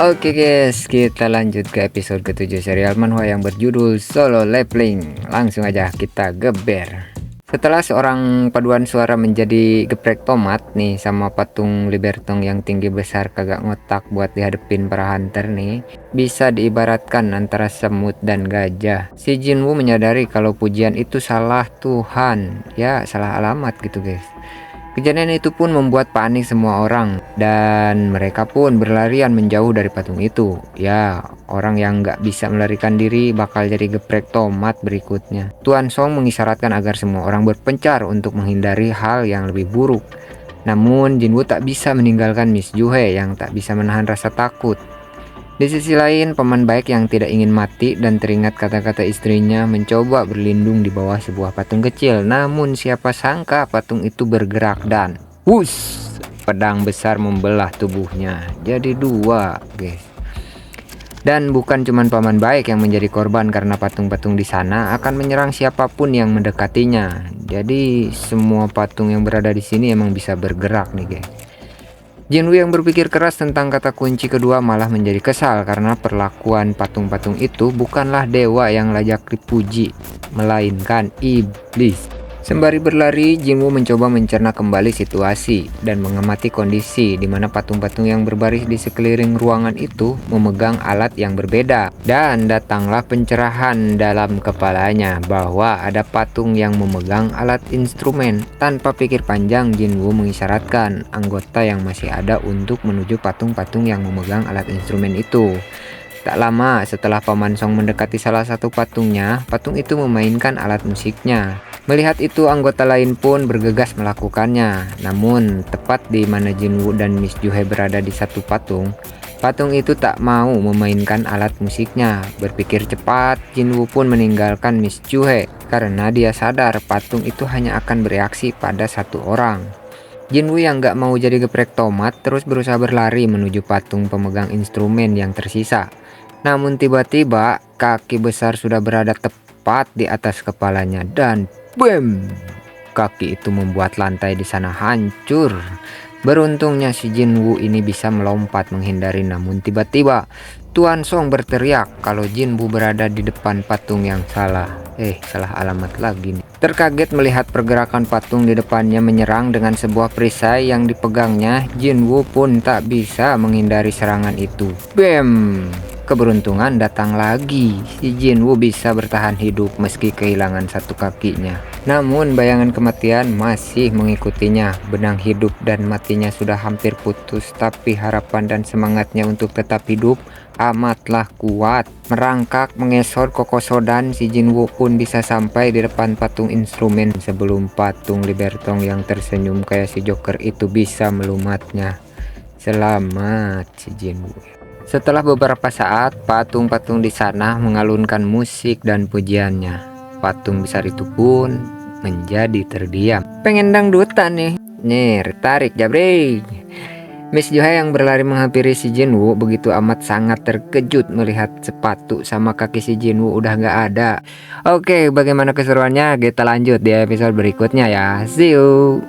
Oke guys, kita lanjut ke episode ke-7 serial manhwa yang berjudul Solo Leveling. Langsung aja kita geber. Setelah seorang paduan suara menjadi geprek tomat nih sama patung Libertong yang tinggi besar kagak ngotak buat dihadepin para hunter nih, bisa diibaratkan antara semut dan gajah. Si Jinwoo menyadari kalau pujian itu salah Tuhan, ya salah alamat gitu guys. Kejadian itu pun membuat panik semua orang dan mereka pun berlarian menjauh dari patung itu. Ya, orang yang nggak bisa melarikan diri bakal jadi geprek tomat berikutnya. Tuan Song mengisyaratkan agar semua orang berpencar untuk menghindari hal yang lebih buruk. Namun Jinwoo tak bisa meninggalkan Miss Juhe yang tak bisa menahan rasa takut. Di sisi lain, paman baik yang tidak ingin mati dan teringat kata-kata istrinya mencoba berlindung di bawah sebuah patung kecil. Namun siapa sangka patung itu bergerak dan wush, pedang besar membelah tubuhnya jadi dua, guys. Dan bukan cuma paman baik yang menjadi korban karena patung-patung di sana akan menyerang siapapun yang mendekatinya. Jadi semua patung yang berada di sini emang bisa bergerak nih, guys. Jinwoo yang berpikir keras tentang kata kunci kedua malah menjadi kesal karena perlakuan patung-patung itu bukanlah dewa yang layak dipuji, melainkan iblis. Sembari berlari, Jinwoo mencoba mencerna kembali situasi dan mengamati kondisi di mana patung-patung yang berbaris di sekeliling ruangan itu memegang alat yang berbeda. Dan datanglah pencerahan dalam kepalanya bahwa ada patung yang memegang alat instrumen. Tanpa pikir panjang, Jinwoo mengisyaratkan anggota yang masih ada untuk menuju patung-patung yang memegang alat instrumen itu. Tak lama setelah Paman Song mendekati salah satu patungnya, patung itu memainkan alat musiknya. Melihat itu, anggota lain pun bergegas melakukannya. Namun, tepat di mana Jinwoo dan Miss Juhe berada di satu patung, patung itu tak mau memainkan alat musiknya. Berpikir cepat, Jinwoo pun meninggalkan Miss Juhe karena dia sadar patung itu hanya akan bereaksi pada satu orang. Jinwoo yang gak mau jadi geprek tomat terus berusaha berlari menuju patung pemegang instrumen yang tersisa. Namun tiba-tiba kaki besar sudah berada tepat di atas kepalanya dan bam! Kaki itu membuat lantai di sana hancur. Beruntungnya si Jinwoo ini bisa melompat menghindari, namun tiba-tiba Tuan Song berteriak kalau Jinwoo berada di depan patung yang salah. Salah alamat lagi nih. Terkaget melihat pergerakan patung di depannya menyerang dengan sebuah perisai yang dipegangnya, Jinwoo pun tak bisa menghindari serangan itu. Bam! Keberuntungan datang lagi. Si Jinwoo bisa bertahan hidup meski kehilangan satu kakinya. Namun bayangan kematian masih mengikutinya. Benang hidup dan matinya sudah hampir putus, tapi harapan dan semangatnya untuk tetap hidup amatlah kuat. Merangkak mengesor kokosodan, si Jinwoo pun bisa sampai di depan patung instrumen sebelum patung Libertong yang tersenyum kayak si Joker itu bisa melumatnya. Selamat si Jinwoo. Setelah beberapa saat, patung-patung di sana mengalunkan musik dan pujiannya. Patung besar itu pun menjadi terdiam. Pengen dangdutan nih. Tarik jabrik. Miss Juhe yang berlari menghampiri si Jinwoo begitu amat sangat terkejut melihat sepatu sama kaki si Jinwoo udah gak ada. Oke, bagaimana keseruannya? Kita lanjut di episode berikutnya ya. See you.